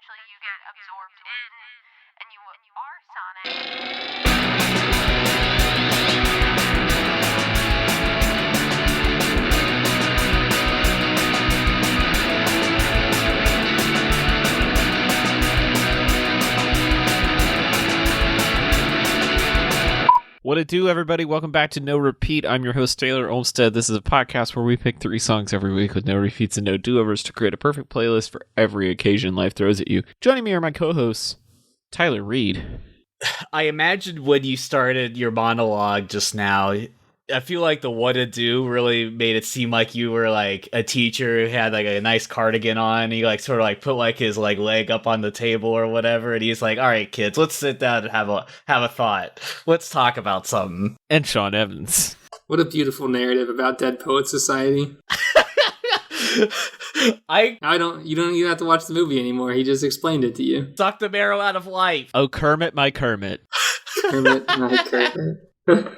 eventually you get absorbed in, and you are Sonic. What it do, everybody? Welcome back to No Repeat. I'm your host, Taylor Olmstead. This is a podcast where we pick 3 songs every week with no repeats and no do-overs to create a perfect playlist for every occasion life throws at you. Joining me are my co-hosts, Tyler Reed. I imagined when you started your monologue just now, I feel like the what to do really made it seem like you were like a teacher who had like a nice cardigan on. And he like sort of like put like his like leg up on the table or whatever, and he's like, "All right, kids, let's sit down and have a thought. Let's talk about something." And Sean Evans. What a beautiful narrative about Dead Poets Society. You don't even have to watch the movie anymore. He just explained it to you. Suck the marrow out of life. Oh, Kermit, my Kermit. Kermit, my Kermit.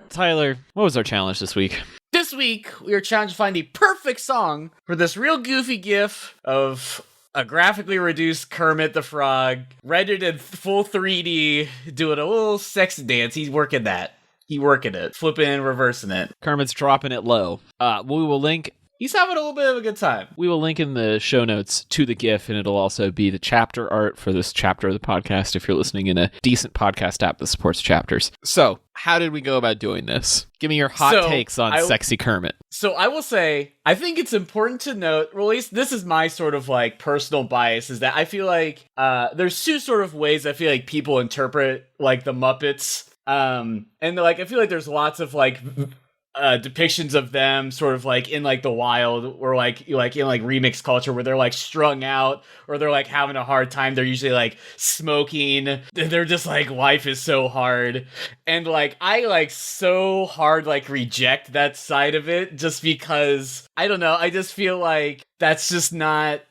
Tyler, what was our challenge this week? This week, we were challenged to find the perfect song for this real goofy gif of a graphically reduced Kermit the Frog, rendered in full 3D, doing a little sexy dance. He's working that. Flipping and reversing it. Kermit's dropping it low. We will link... He's having a little bit of a good time. We will link in the show notes to the GIF, and it'll also be the chapter art for this chapter of the podcast if you're listening in a decent podcast app that supports chapters. So, how did we go about doing this? Give me your hot takes on sexy Kermit. So I will say, I think it's important to note, or at least this is my sort of like personal bias, is that I feel like there's 2 sort of ways I feel like people interpret like the Muppets. And like I feel like there's lots of like depictions of them sort of like in like the wild, or like in like remix culture where they're like strung out or they're like having a hard time. They're usually like smoking. They're just like, life is so hard. And like I like so hard like reject that side of it just because I don't know. I just feel like that's just not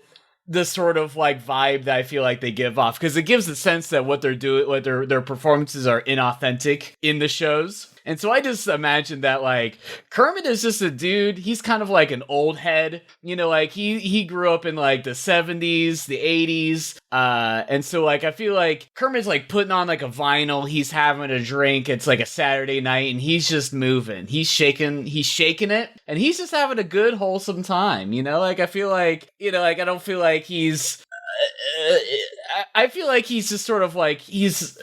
the sort of like vibe that I feel like they give off, because it gives the sense that what they're doing, what their performances are inauthentic in the shows. And so I just imagine that like Kermit is just a dude. He's kind of like an old head, you know, like he grew up in like the 70s, the 80s. And so like I feel like Kermit's like putting on like a vinyl. He's having a drink. It's like a Saturday night, and he's just moving. He's shaking it, and he's just having a good wholesome time. You know, like I feel like, you know, like I don't feel like he's. I feel like he's just sort of like it's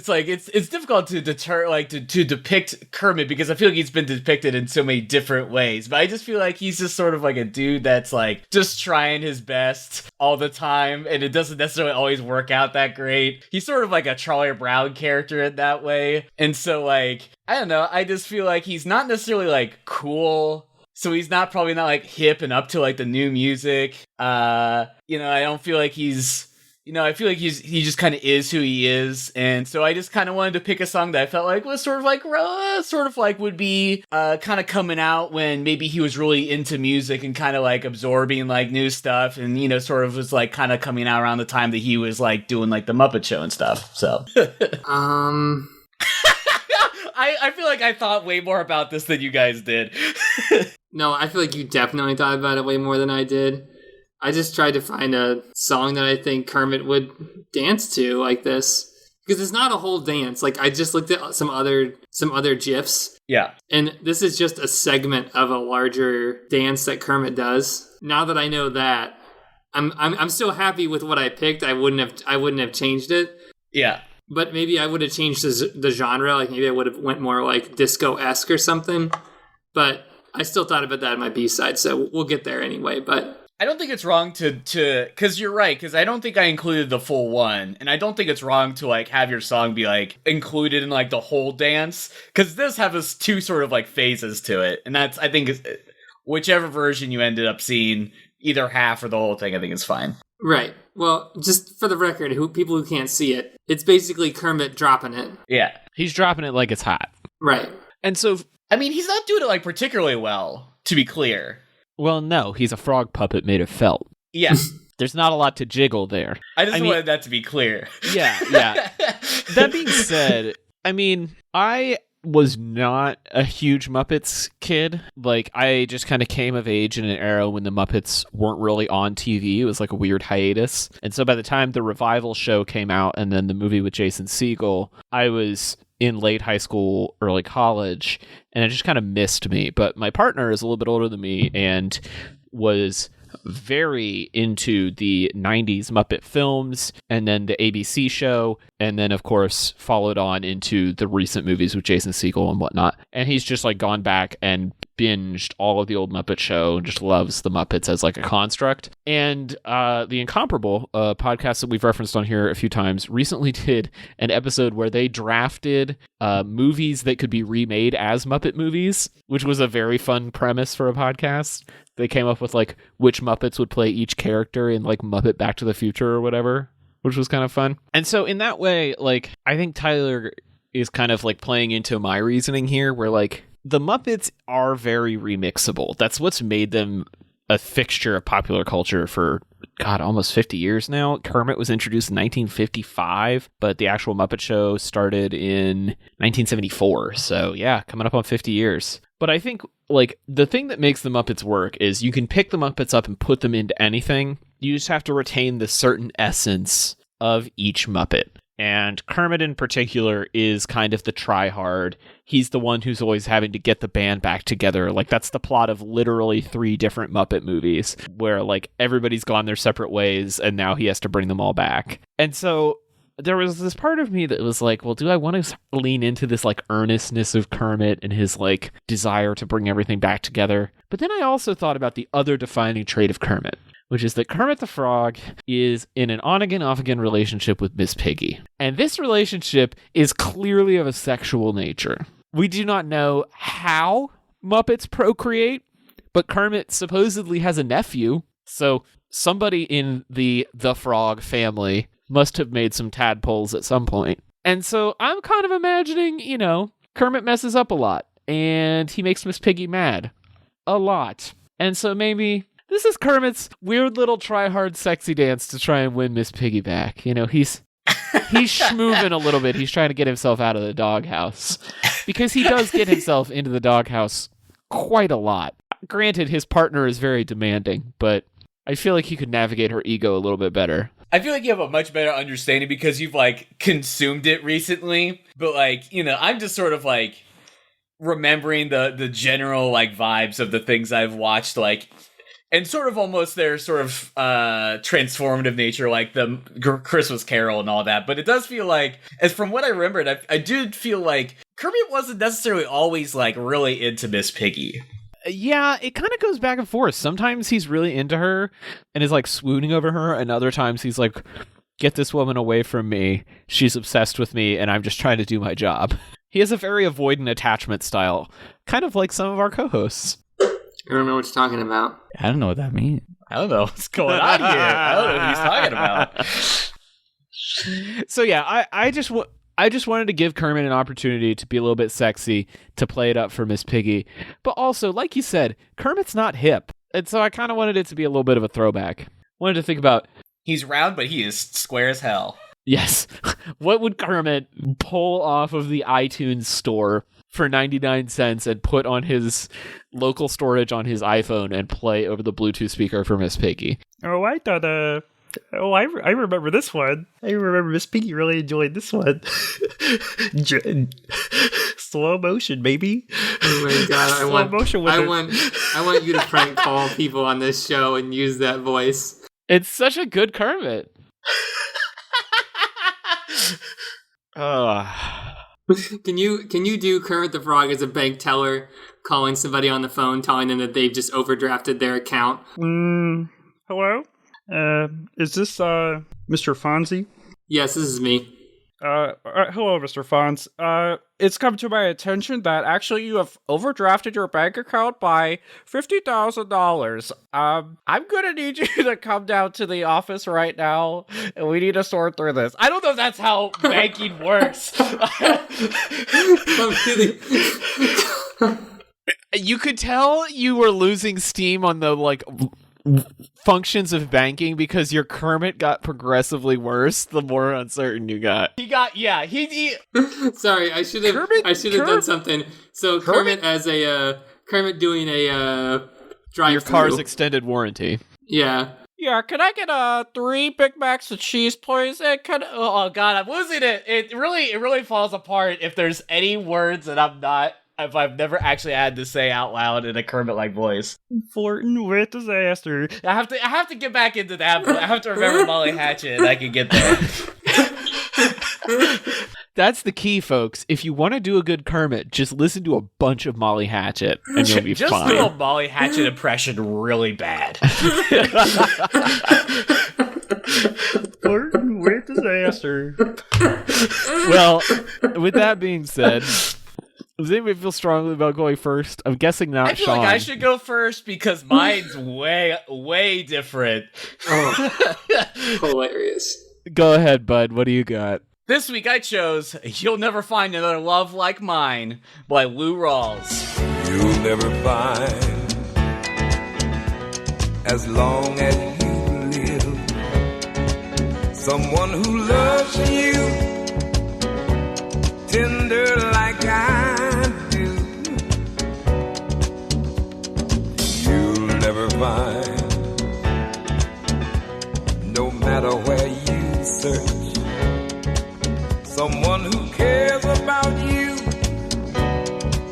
like it's difficult to to depict Kermit, because I feel like he's been depicted in so many different ways, but I just feel like he's just sort of like a dude that's like just trying his best all the time, and it doesn't necessarily always work out that great. He's sort of like a Charlie Brown character in that way, and so like I don't know, I just feel like he's not necessarily like cool. So he's probably not like hip and up to like the new music. You know, I don't feel like he's, you know, I feel like he just kind of is who he is. And so I just kind of wanted to pick a song that I felt like was sort of like would be kind of coming out when maybe he was really into music and kind of like absorbing like new stuff, and, you know, sort of was like kind of coming out around the time that he was like doing like the Muppet Show and stuff. So I feel like I thought way more about this than you guys did. No, I feel like you definitely thought about it way more than I did. I just tried to find a song that I think Kermit would dance to like this, because it's not a whole dance. Like I just looked at some other GIFs. Yeah. And this is just a segment of a larger dance that Kermit does. Now that I know that, I'm still happy with what I picked. I wouldn't have changed it. Yeah. But maybe I would have changed the genre. Like maybe I would have went more like disco-esque or something. But I still thought about that in my B-side, so we'll get there anyway. But I don't think it's wrong to because you're right, because I don't think I included the full one, and I don't think it's wrong to like have your song be like included in like the whole dance, because this has 2 sort of like phases to it, and that's, I think, whichever version you ended up seeing, either half or the whole thing, I think is fine. Right. Well, just for the record, people who can't see it, it's basically Kermit dropping it. Yeah. He's dropping it like it's hot. Right. And so, I mean, he's not doing it like particularly well, to be clear. Well, no, he's a frog puppet made of felt. Yeah. There's not a lot to jiggle there. I wanted that to be clear. Yeah. That being said, I mean, I was not a huge Muppets kid. Like, I just kind of came of age in an era when the Muppets weren't really on TV. It was like a weird hiatus. And so by the time the revival show came out and then the movie with Jason Segel, I was in late high school, early college, and it just kind of missed me. But my partner is a little bit older than me and was very into the 90s Muppet films and then the ABC show, and then of course followed on into the recent movies with Jason Segel and whatnot. And he's just like gone back and binged all of the old Muppet show and just loves the Muppets as like a construct. And the Incomparable podcast that we've referenced on here a few times recently did an episode where they drafted movies that could be remade as Muppet movies, which was a very fun premise for a podcast. They came up with like which Muppets would play each character in like Muppet Back to the Future or whatever, which was kind of fun. And so in that way, like, I think Tyler is kind of like playing into my reasoning here, where like the Muppets are very remixable. That's what's made them a fixture of popular culture for, God, almost 50 years now. Kermit was introduced in 1955, but the actual Muppet Show started in 1974. So yeah, coming up on 50 years. But I think, like, the thing that makes the Muppets work is you can pick the Muppets up and put them into anything. You just have to retain the certain essence of each Muppet. And Kermit in particular is kind of the try-hard. He's the one who's always having to get the band back together. Like, that's the plot of literally 3 different Muppet movies, where, like, everybody's gone their separate ways, and now he has to bring them all back. And so there was this part of me that was like, well, do I want to lean into this like earnestness of Kermit and his like desire to bring everything back together? But then I also thought about the other defining trait of Kermit, which is that Kermit the Frog is in an on-again, off-again relationship with Miss Piggy. And this relationship is clearly of a sexual nature. We do not know how Muppets procreate, but Kermit supposedly has a nephew. So somebody in the Frog family must have made some tadpoles at some point. And so I'm kind of imagining, you know, Kermit messes up a lot, and he makes Miss Piggy mad. A lot. And so maybe this is Kermit's weird little try-hard sexy dance to try and win Miss Piggy back. You know, he's schmooving a little bit. He's trying to get himself out of the doghouse. Because he does get himself into the doghouse quite a lot. Granted, his partner is very demanding, but I feel like he could navigate her ego a little bit better. I feel like you have a much better understanding because you've, like, consumed it recently. But, like, you know, I'm just sort of, like, remembering the general, like, vibes of the things I've watched, like, and sort of almost their sort of transformative nature, like the Christmas Carol and all that. But it does feel like, as from what I remembered, I do feel like Kermit wasn't necessarily always, like, really into Miss Piggy. Yeah, it kind of goes back and forth. Sometimes he's really into her and is like swooning over her, and other times he's like, get this woman away from me. She's obsessed with me, and I'm just trying to do my job. He has a very avoidant attachment style, kind of like some of our co-hosts. I don't know what you're talking about. I don't know what that means. I don't know what's going on here. I don't know what he's talking about. So yeah, I just wanted to give Kermit an opportunity to be a little bit sexy, to play it up for Miss Piggy. But also, like you said, Kermit's not hip. And so I kind of wanted it to be a little bit of a throwback. Wanted to think about... He's round, but he is square as hell. Yes. What would Kermit pull off of the iTunes store for 99 cents and put on his local storage on his iPhone and play over the Bluetooth speaker for Miss Piggy? Oh, I thought, I remember this one. I remember Miss Piggy really enjoyed this one. Slow motion, baby. Oh my god, I want you to prank call people on this show and use that voice. It's such a good Kermit. Can you do Kermit the Frog as a bank teller calling somebody on the phone telling them that they've just overdrafted their account? Hello? Is this Mr. Fonzie? Yes, this is me. Hello, Mr. Fonz. It's come to my attention that actually you have overdrafted your bank account by $50,000. I'm gonna need you to come down to the office right now, and we need to sort through this. I don't know if that's how banking works. I'm kidding. You could tell you were losing steam on the, like, functions of banking because your Kermit got progressively worse the more uncertain you got. He Sorry, I should have done something. So Kermit as a Kermit doing a drive-through. Your car's extended warranty. Yeah. Yeah, can I get 3 Big Macs with cheese, please? Oh God, I'm losing it. It really falls apart if there's any words that if I've never actually had to say out loud in a Kermit-like voice. Flirting with disaster. I have to get back into that. I have to remember Molly Hatchet, and I can get there. That's the key, folks. If you want to do a good Kermit, just listen to a bunch of Molly Hatchet, and you'll be just fine. do a Molly Hatchet impression really bad. Flirting with disaster. Well, with that being said, does anybody feel strongly about going first? I'm guessing not. I feel Sean. like I should go first because mine's way different. Oh, hilarious. Go ahead, bud. What do you got? This week I chose You'll Never Find Another Love Like Mine by Lou Rawls. You'll never find, as long as you live, someone who loves you tender like I do. You'll never find, no matter where you search, someone who cares about you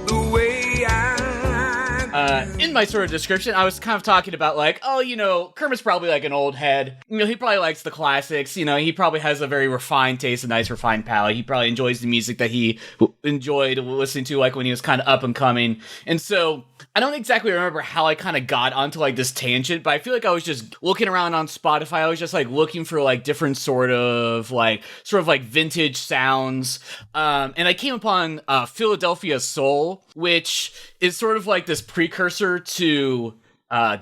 the way I do. In my sort of description, I was kind of talking about like, oh, you know, Kermit's probably like an old head. You know, he probably likes the classics. You know, he probably has a very refined taste, a nice refined palate. He probably enjoys the music that he enjoyed listening to like when he was kind of up and coming. And so I don't exactly remember how I kind of got onto like this tangent, but I feel like I was just looking around on Spotify. I was just like looking for like different sort of like vintage sounds. And I came upon Philadelphia Soul, which is sort of like this precursor to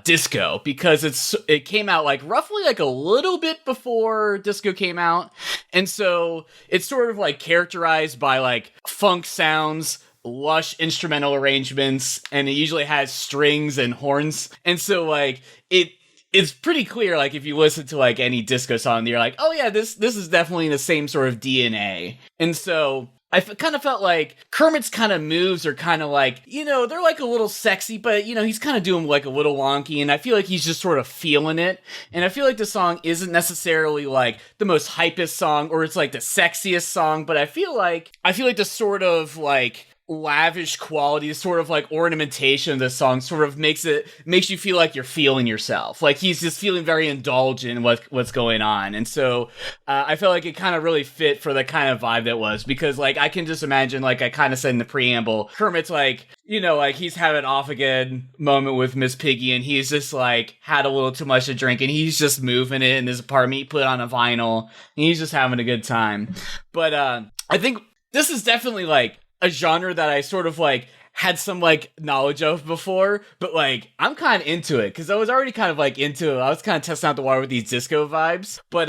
disco, because it came out like roughly like a little bit before disco came out. And so it's sort of like characterized by like funk sounds, lush instrumental arrangements, and it usually has strings and horns. And so like it's pretty clear, like if you listen to like any disco song, you're like, oh yeah, this is definitely the same sort of DNA. And so I kind of felt like Kermit's kind of moves are kind of like, you know, they're like a little sexy, but, you know, he's kind of doing like a little wonky, and I feel like he's just sort of feeling it. And I feel like the song isn't necessarily like the most hypest song, or it's like the sexiest song, but I feel like the sort of like lavish quality, sort of like ornamentation of the song sort of makes you feel like you're feeling yourself. Like he's just feeling very indulgent in what's going on. And so I felt like it kind of really fit for the kind of vibe that was, because like I can just imagine, like I kind of said in the preamble, Kermit's like, you know, like he's having an off again moment with Miss Piggy, and he's just like had a little too much to drink, and he's just moving it in his apartment. He put on a vinyl, and he's just having a good time. But I think this is definitely like a genre that I sort of like had some like knowledge of before, but like I'm kind of into it because I was already kind of like into it. I was kind of testing out the water with these disco vibes, but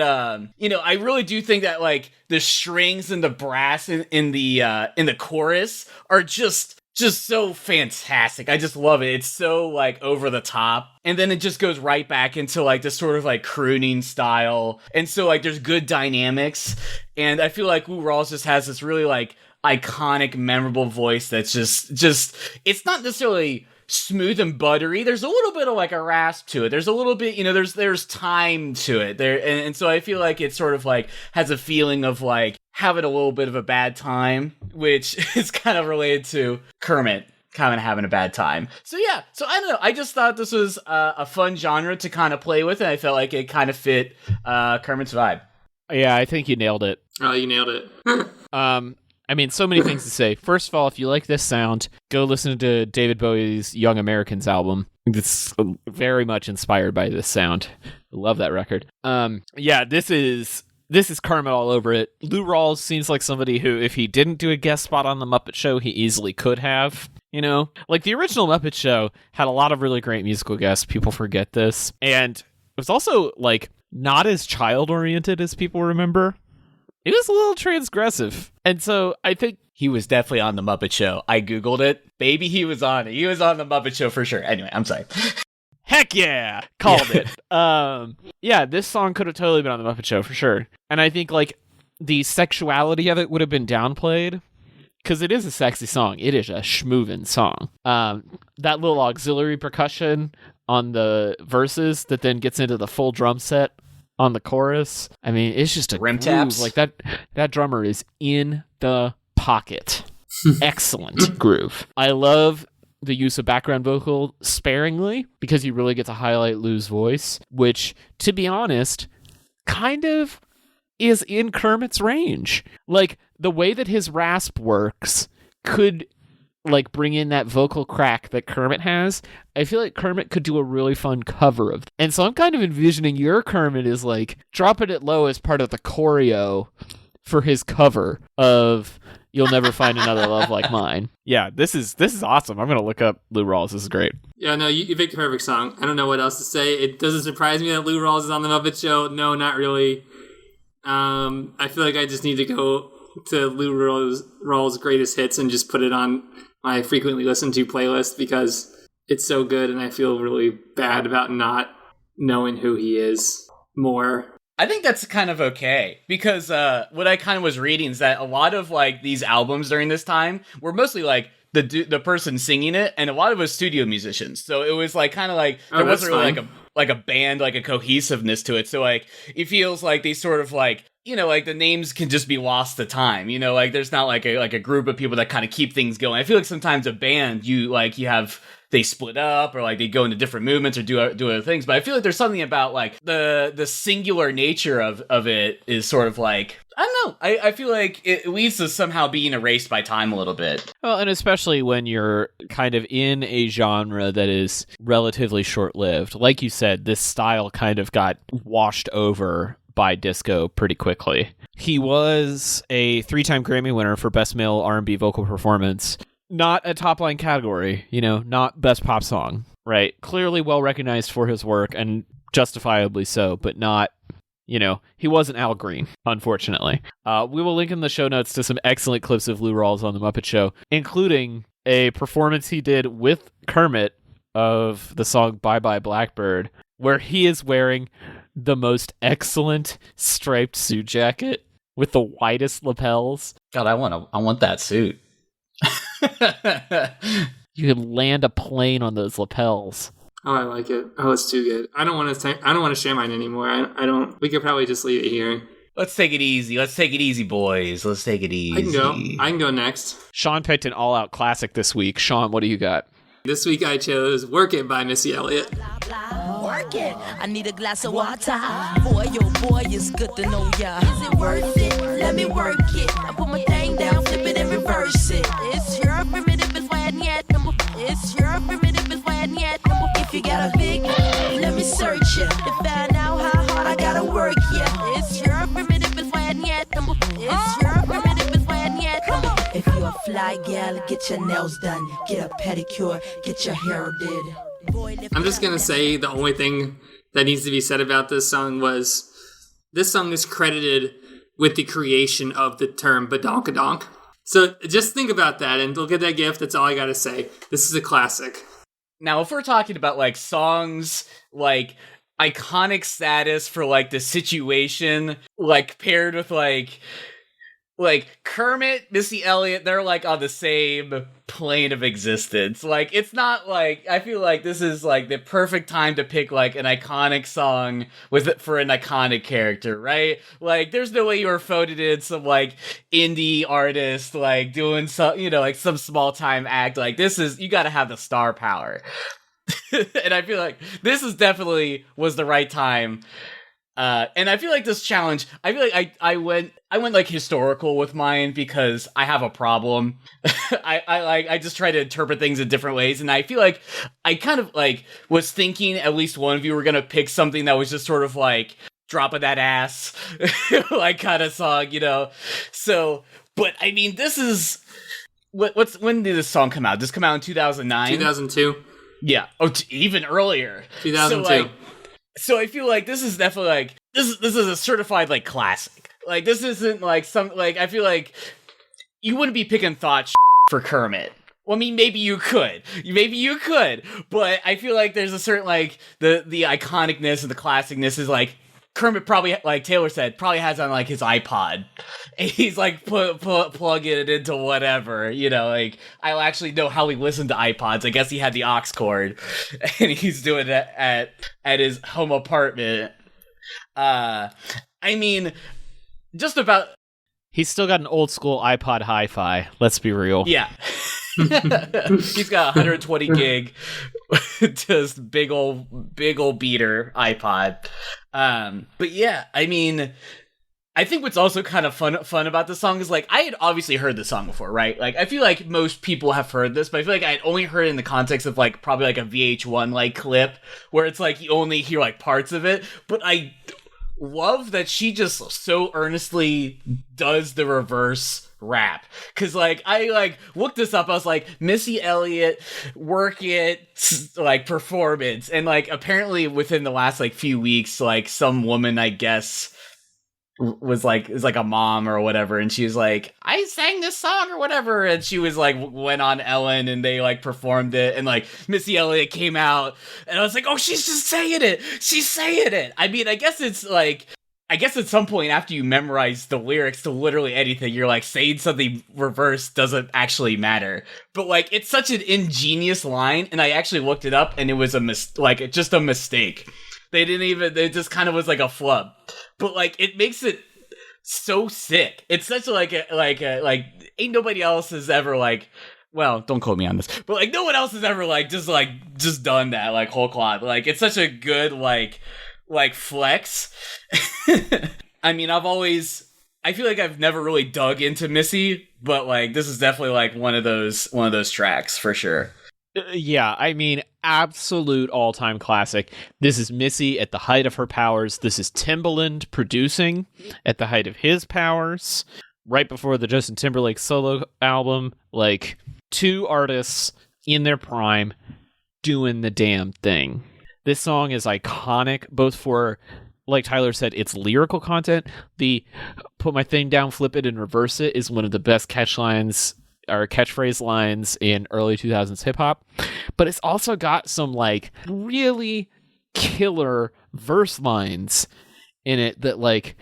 you know, I really do think that like the strings and the brass in the chorus are just so fantastic. I just love it. It's so like over the top, and then it just goes right back into like this sort of like crooning style, and so like there's good dynamics, and I feel like Lou Rawls just has this really like iconic, memorable voice that's just it's not necessarily smooth and buttery. There's a little bit of like a rasp to it. There's a little bit, you know, there's time to it there, and so I feel like it sort of like has a feeling of like having a little bit of a bad time, which is kind of related to Kermit kind of having a bad time. So yeah, so I don't know, I just thought this was a fun genre to kind of play with, and I felt like it kind of fit Kermit's vibe. Yeah, I think you nailed it. Oh, you nailed it. I mean, so many things to say. First of all, if you like this sound, go listen to David Bowie's Young Americans album. It's very much inspired by this sound. I love that record. Yeah, this is Kermit all over it. Lou Rawls seems like somebody who, if he didn't do a guest spot on The Muppet Show, he easily could have. You know? Like, the original Muppet Show had a lot of really great musical guests. People forget this. And it was also, like, not as child-oriented as people remember. It was a little transgressive. And so I think he was definitely on The Muppet Show. I Googled it. Baby, he was on it. He was on The Muppet Show for sure. Anyway, I'm sorry. Heck yeah! Called it. Yeah, this song could have totally been on the Muppet Show for sure. And I think like the sexuality of it would have been downplayed. Because it is a sexy song. It is a schmoovin' song. That little auxiliary percussion on the verses that then gets into the full drum set on the chorus. I mean, it's just a rim groove. taps. Like that drummer is in the pocket. Excellent groove. I love the use of background vocal sparingly because you really get to highlight Lou's voice, which, to be honest, kind of is in Kermit's range. Like, the way that his rasp works could like bring in that vocal crack that Kermit has. I feel like Kermit could do a really fun cover of. And so I'm kind of envisioning your Kermit is like dropping it low as part of the choreo for his cover of You'll Never Find Another Love Like Mine. Yeah, this is awesome. I'm going to look up Lou Rawls. This is great. Yeah, no, you picked a perfect song. I don't know what else to say. It doesn't surprise me that Lou Rawls is on the Muppet Show. No, not really. I feel like I just need to go to Lou Rawls' greatest hits and just put it on my frequently listened to playlist because it's so good and I feel really bad about not knowing who he is more. I think that's kind of okay because what I kind of was reading is that a lot of like these albums during this time were mostly like the person singing it, and a lot of it was studio musicians. So it was like kind of like there wasn't really like a band, like a cohesiveness to it. So like it feels like they sort of like, you know, like the names can just be lost to time. You know, like there's not like a group of people that kind of keep things going. I feel like sometimes a band you have. They split up or like they go into different movements or do other things. But I feel like there's something about like the singular nature of it is sort of like, I don't know. I feel like it leads to somehow being erased by time a little bit. Well, and especially when you're kind of in a genre that is relatively short-lived. Like you said, this style kind of got washed over by disco pretty quickly. He was a 3-time Grammy winner for Best Male R&B Vocal Performance. Not a top-line category, you know, not Best Pop Song, right? Clearly well-recognized for his work, and justifiably so, but not, you know, he wasn't Al Green, unfortunately. We will link in the show notes to some excellent clips of Lou Rawls on The Muppet Show, including a performance he did with Kermit of the song Bye Bye Blackbird, where he is wearing the most excellent striped suit jacket with the widest lapels. God, I want that suit. You could land a plane on those lapels. Oh, I like it. Oh, it's too good. I don't want to share mine anymore. I don't. We could probably just leave it here. Let's take it easy. Let's take it easy, boys. Let's take it easy. I can go next. Sean picked an all-out classic this week. Sean, what do you got? This week I chose Work It by Missy Elliott. Work it. I need a glass of water. Boy, oh boy, it's good to know ya. Is it worth it? Let me work it. I put my thing down, flip it and reverse it. It's your primitive, it's why yet. It's your primitive, it's why yet. If you got a big, let me search it to find out how hard I gotta work. Yeah, it's your primitive, it's why yet. It's your primitive, it's why yet. If you a fly gal, get your nails done, get a pedicure, get your hair did. I'm just gonna say the only thing that needs to be said about this song was this song is credited with the creation of the term badonkadonk. So just think about that and look at that gift. That's all I gotta say. This is a classic. Now, if we're talking about like songs like iconic status for like the situation, like paired with like Kermit, Missy Elliott, they're like on the same plane of existence. Like, it's not like, I feel like this is like the perfect time to pick like an iconic song for an iconic character, right? Like, there's no way you were voted in some like indie artist, like doing some, you know, like some small time act. Like, this is, you gotta have the star power. And I feel like this is definitely was the right time. And I feel like this challenge, I feel like I went like historical with mine because I have a problem. I just try to interpret things in different ways, and I feel like I kind of like was thinking at least one of you were gonna pick something that was just sort of like dropping that ass like kind of song, you know. So, but I mean, this is when did this song come out? Did this come out in 2009? 2002. Yeah. Oh, even earlier. 2002. So I feel like this is definitely like this is a certified like classic. Like this isn't like some like I feel like you wouldn't be picking thought for Kermit. Well, I mean, maybe you could, but I feel like there's a certain like the iconicness and the classicness is like Kermit probably, like Taylor said, probably has on like his iPod, and he's like plugging it into whatever, like I'll actually know how he listened to iPods. I guess he had the aux cord, and he's doing it at his home apartment. I mean, just about. He's still got an old school iPod Hi-Fi. Let's be real. Yeah. He's got 120 gig, just big old beater iPod. But yeah, I mean, I think what's also kind of fun about this song is like I had obviously heard this song before, right? Like I feel like most people have heard this, but I feel like I had only heard it in the context of like probably like a VH1 like clip where it's like you only hear like parts of it. But I love that she just so earnestly does the reverse rap, because like I like looked this up. I was like, Missy Elliott work it like performance, and like apparently within the last like few weeks, like some woman I guess is like a mom or whatever, and she was like, I sang this song or whatever, and she was like went on Ellen and they like performed it, and like Missy Elliott came out, and I was like, oh, she's just saying it. I mean, I guess at some point after you memorize the lyrics to literally anything, you're like saying something reverse doesn't actually matter. But like it's such an ingenious line, and I actually looked it up, and it was just a mistake. They just kind of was like a flub. But like it makes it so sick. It's such like ain't nobody else has ever like, well, don't quote me on this, but like no one else has ever just done that like whole cloth. Like it's such a good like flex. I mean, I feel like I've never really dug into Missy, but like this is definitely like one of those tracks for sure. Yeah, I mean, absolute all-time classic. This is Missy at the height of her powers. This is Timbaland producing at the height of his powers. Right before the Justin Timberlake solo album, like two artists in their prime doing the damn thing. This song is iconic, both for, like Tyler said, its lyrical content. The put my thing down, flip it, and reverse it is one of the best catchphrase lines in early 2000s hip-hop. But it's also got some, like, really killer verse lines in it that, like,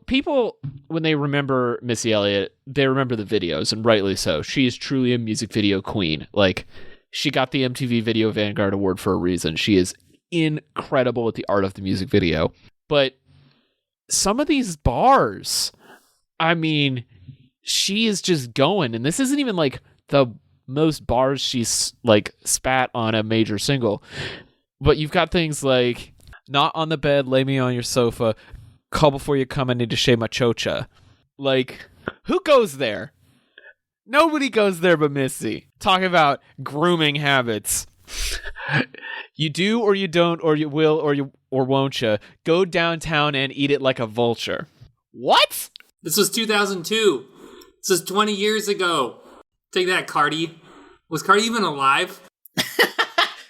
people, when they remember Missy Elliott, they remember the videos, and rightly so. She is truly a music video queen. Like, she got the MTV Video Vanguard Award for a reason. She is incredible at the art of the music video. But some of these bars, I mean, she is just going, and this isn't even like the most bars she's like spat on a major single, but you've got things like not on the bed, lay me on your sofa, call before you come, I need to shave my chocha. Like, who goes there? Nobody goes there but Missy. Talking about grooming habits. You do or you don't, or you will or won't you go downtown and eat it like a vulture. What? This was 2002. This was 20 years ago. Take that, Cardi. Was Cardi even alive?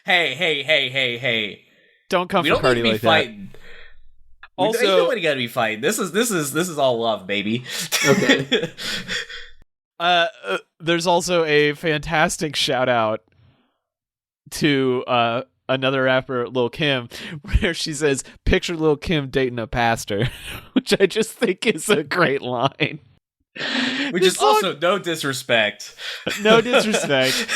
Hey. Don't come for Cardi like fighting. that. Also, ain't nobody gotta be fighting. This is all love, baby. Okay. There's also a fantastic shout out to another rapper, Lil' Kim, where she says, "Picture Lil' Kim dating a pastor," which I just think is a great line. Which is also no disrespect. No disrespect.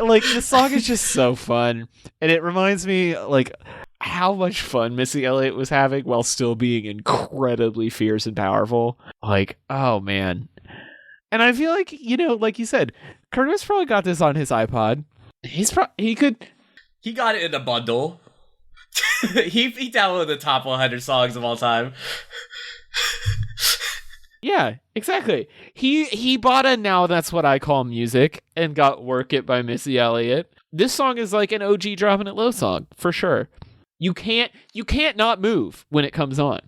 Like, the song is just so fun, and it reminds me like how much fun Missy Elliott was having while still being incredibly fierce and powerful. Like, oh man. And I feel like, like you said, Curtis probably got this on his iPod. He got it in a bundle. he downloaded the top 100 songs of all time. Yeah, exactly. He bought a Now That's What I Call Music and got Work It by Missy Elliott. This song is like an OG Dropping It Low song, for sure. You can't not move when it comes on.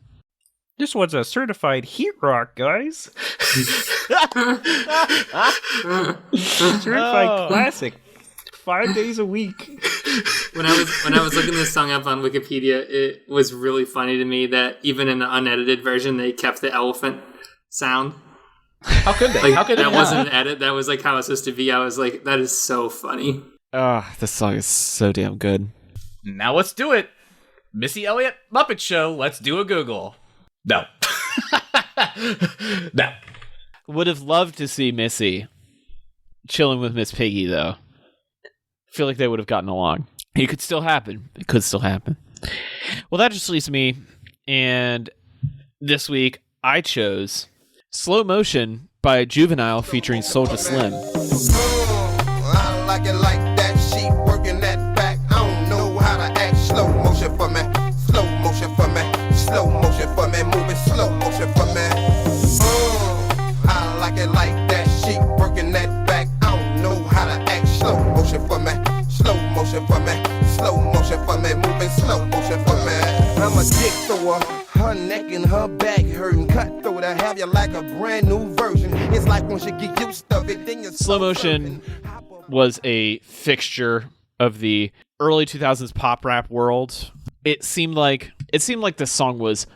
This one's a certified heat rock, guys. Certified classic. 5 days a week. When I was looking this song up on Wikipedia, it was really funny to me that even in the unedited version, they kept the elephant sound. How could they? Like, How could they that not? wasn't an edit. That was like how it's supposed to be. I was like, that is so funny. This song is so damn good. Now let's do it. Missy Elliott Muppet Show. Let's do a Google. No. No. Would have loved to see Missy chilling with Miss Piggy, though. Feel like they would have gotten along. It could still happen. It could still happen. Well, that just leaves me, and this week I chose Slow Motion by Juvenile featuring Soulja Slim. I like it like that. She working that back. I don't know how to act. Slow motion for me. Slow motion for me. Slow motion for me. Moving slow motion for me. I like it like that. She working that back. I don't know how to act. Slow motion for me. Slow motion for me. Slow motion for me. Moving slow motion for me. I'm a dick thrower. Her neck and her back hurting. Cutthroat. I have you like a brand new version. It's like once you get used to it, then you Slow Motion was a fixture of the early 2000s pop rap world. It seemed like this song was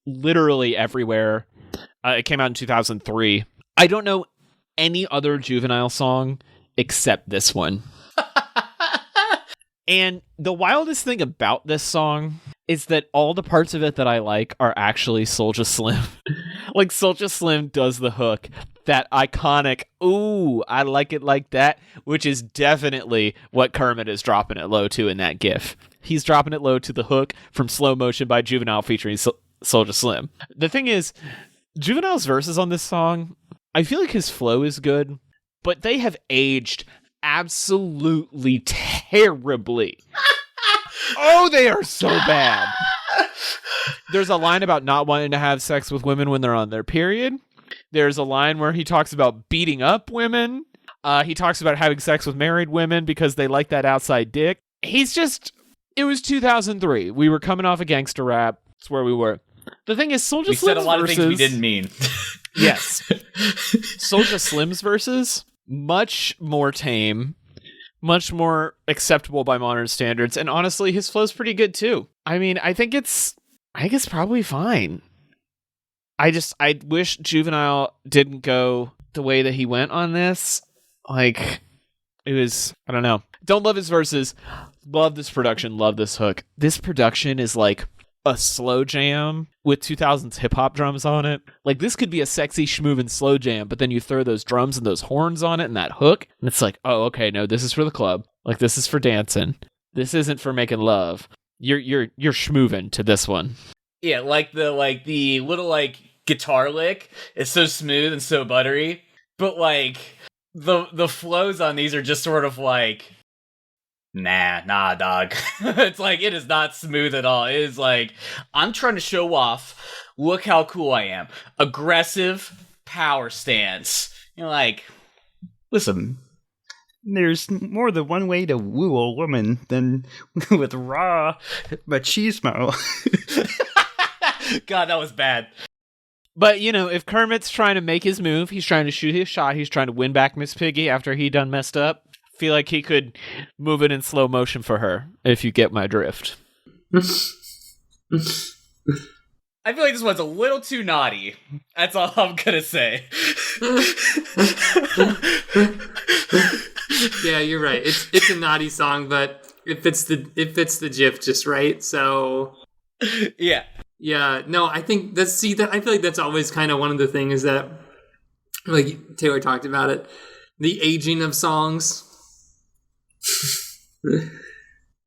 literally everywhere. It came out in 2003. I don't know any other Juvenile song except this one. And the wildest thing about this song is that all the parts of it that I like are actually Soulja Slim. Like, Soulja Slim does the hook, that iconic, ooh, I like it like that, which is definitely what Kermit is dropping it low to in that gif. He's dropping it low to the hook from Slow Motion by Juvenile featuring Soulja Slim. The thing is, Juvenile's verses on this song, I feel like his flow is good, but they have aged absolutely terribly. Oh, they are so bad. There's a line about not wanting to have sex with women when they're on their period. There's a line where he talks about beating up women. He talks about having sex with married women because they like that outside dick. It was 2003. We were coming off a gangster rap. That's where we were. The thing is, Soulja Slim's We said a lot verses, of things we didn't mean. Yes. Soulja Slim's verses, much more tame, much more acceptable by modern standards, and honestly, his flow's pretty good too. I mean, I think it's probably fine. I wish Juvenile didn't go the way that he went on this. Like, it was, I don't know. Don't love his verses. Love this production. Love this hook. This production is like a slow jam with 2000s hip-hop drums on it. Like, this could be a sexy schmoovin' slow jam, but then you throw those drums and those horns on it and that hook, and it's like, oh, okay, no, this is for the club. Like, this is for dancing. This isn't for making love. You're schmoovin' to this one. Yeah, like the little like guitar lick is so smooth and so buttery, but like the flows on these are just sort of like, nah, dog. It's like, it is not smooth at all. It is like, I'm trying to show off. Look how cool I am. Aggressive power stance. You're like, listen. There's more than one way to woo a woman than with raw machismo. God, that was bad. But, you know, if Kermit's trying to make his move, he's trying to shoot his shot, he's trying to win back Miss Piggy after he done messed up, feel like he could move it in slow motion for her, if you get my drift. I feel like this one's a little too naughty. That's all I'm gonna say. Yeah, you're right. It's a naughty song, but it fits the GIF just right. So Yeah. yeah, no, I think I feel like that's always kind of one of the things is that, like Taylor talked about it, the aging of songs.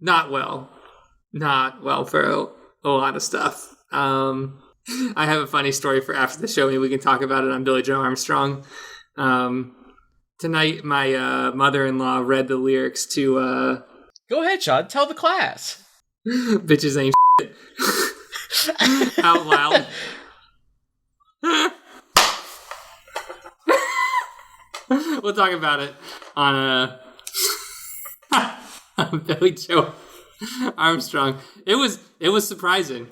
Not well for a lot of stuff. I have a funny story for after the show. Maybe we can talk about it on Billy Joe Armstrong. Tonight, my mother-in-law read the lyrics to Go ahead, Sean. Tell the class. "Bitches Ain't Shit" out loud. We'll talk about it on Billy Joe Armstrong. It was surprising.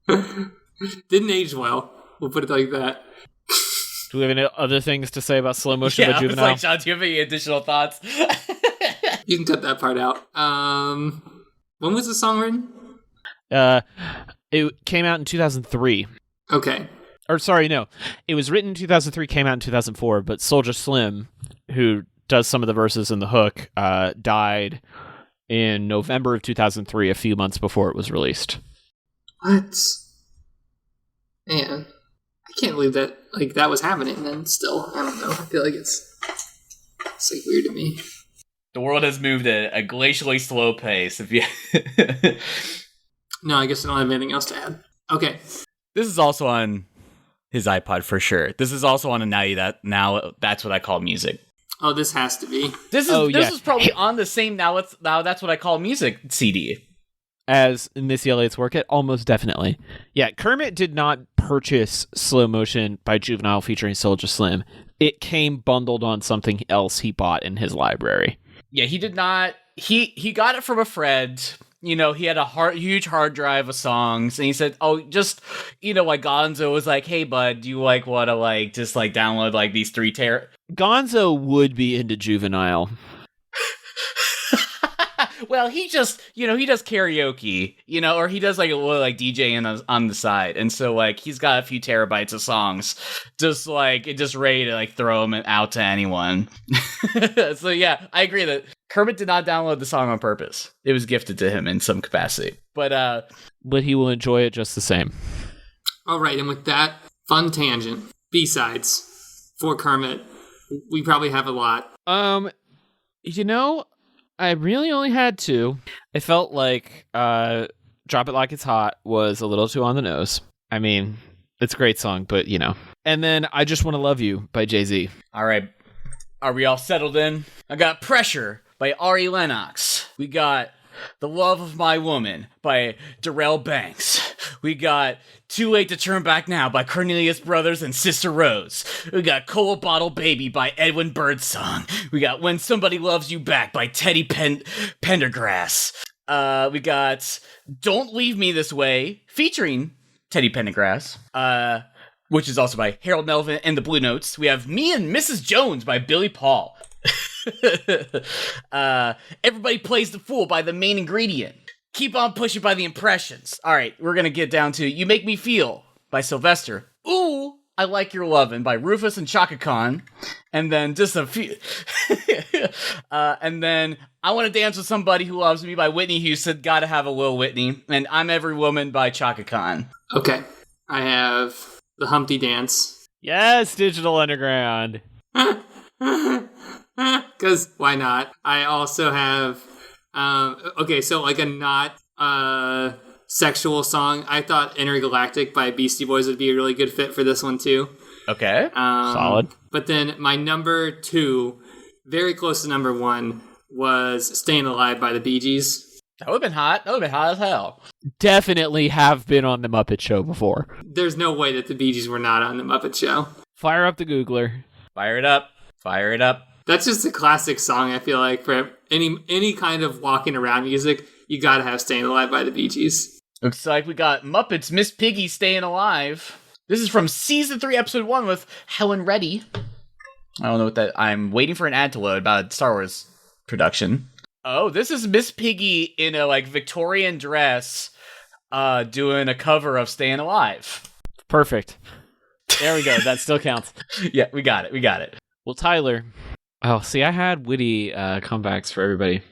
Didn't age well. We'll put it like that. Do we have any other things to say about Slow Motion by Yeah, I was Juvenile? like, Sean, do you have any additional thoughts? You can cut that part out. When was the song written? It came out in 2003. Okay. Or sorry, no. It was written in 2003, came out in 2004, but Soulja Slim, who does some of the verses in the hook, died in November of 2003, a few months before it was released. What? Man, I can't believe that that was happening then still. I don't know. I feel like it's like weird to me. The world has moved at a glacially slow pace. If you No, I guess I don't have anything else to add. Okay. This is also on his iPod for sure. This is also on a now that's what I call music. Oh, this has to be. This is probably on the same now that's what I call music CD. As Missy Elliott's work, it almost definitely. Yeah, Kermit did not purchase Slow Motion by Juvenile featuring Soulja Slim. It came bundled on something else he bought in his library. Yeah, he did not. He got it from a friend. You know, he had a huge hard drive of songs, and he said, "Oh, just like Gonzo was like, hey, bud, do you want to just download these 3 tera?" Gonzo would be into Juvenile. Well, he just, he does karaoke, or he does a little DJing on the side. And so he's got a few terabytes of songs, just ready to throw them out to anyone. So yeah, I agree that Kermit did not download the song on purpose. It was gifted to him in some capacity, but he will enjoy it just the same. All right. And with that fun tangent, B-sides for Kermit, we probably have a lot. I really only had 2. I felt like Drop It Like It's Hot was a little too on the nose. I mean, it's a great song, but And then I Just Want to Love You by Jay-Z. All right. Are we all settled in? I got Pressure by Ari Lennox. We got The Love of My Woman by Darrell Banks. We got Too Late to Turn Back Now by Cornelius Brothers and Sister Rose. We got Cola Bottle Baby by Edwin Birdsong. We got When Somebody Loves You Back by Teddy Pendergrass. We got Don't Leave Me This Way featuring Teddy Pendergrass. Which is also by Harold Melvin and the Blue Notes. We have Me and Mrs. Jones by Billy Paul. Everybody Plays the Fool by The Main Ingredient. Keep On Pushing by The Impressions. All right, we're going to get down to You Make Me Feel by Sylvester. Ooh, I Like Your Lovin' by Rufus and Chaka Khan. And then just a few... and then I Want to Dance with Somebody Who Loves Me by Whitney Houston. Gotta have a Lil Whitney. And I'm Every Woman by Chaka Khan. Okay, I have The Humpty Dance. Yes, Digital Underground. Because why not? I also have... so a not sexual song. I thought Intergalactic by Beastie Boys would be a really good fit for this one too. Okay. Solid. But then my number 2, very close to number 1, was Staying Alive by the Bee Gees. That would have been hot. That would have been hot as hell. Definitely have been on The Muppet Show before. There's no way that the Bee Gees were not on the Muppet Show. Fire up the Googler. Fire it up. Fire it up. That's just a classic song, I feel like, for any kind of walking around music. You gotta have Staying Alive by the Bee Gees. Looks like we got Muppets Miss Piggy Staying Alive. This is from Season 3, Episode 1 with Helen Reddy. I don't know what that... I'm waiting for an ad to load about a Star Wars production. Oh, this is Miss Piggy in a, Victorian dress doing a cover of Staying Alive. Perfect. There we go. That still counts. Yeah, we got it. Well, Tyler... Oh, see, I had witty comebacks for everybody.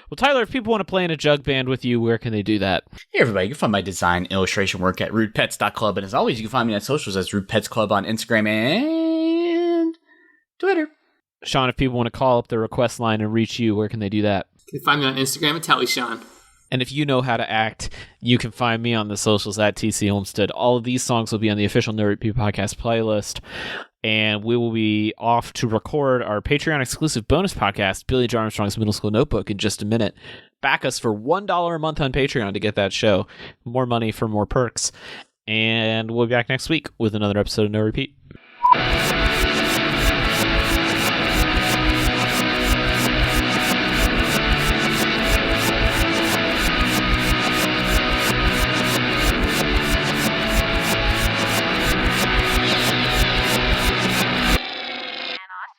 Well, Tyler, if people want to play in a jug band with you, where can they do that? Hey, everybody. You can find my design illustration work at rudepets.club. And as always, you can find me on socials as Rude Pets Club on Instagram and Twitter. Sean, if people want to call up the request line and reach you, where can they do that? You can find me on Instagram at TallySean. And if you know how to act, you can find me on the socials at TC Olmstead. All of these songs will be on the official No Repeat podcast playlist. And we will be off to record our Patreon exclusive bonus podcast, Billy J. Armstrong's Middle School Notebook, in just a minute. Back us for $1 a month on Patreon to get that show. More money for more perks. And we'll be back next week with another episode of No Repeat.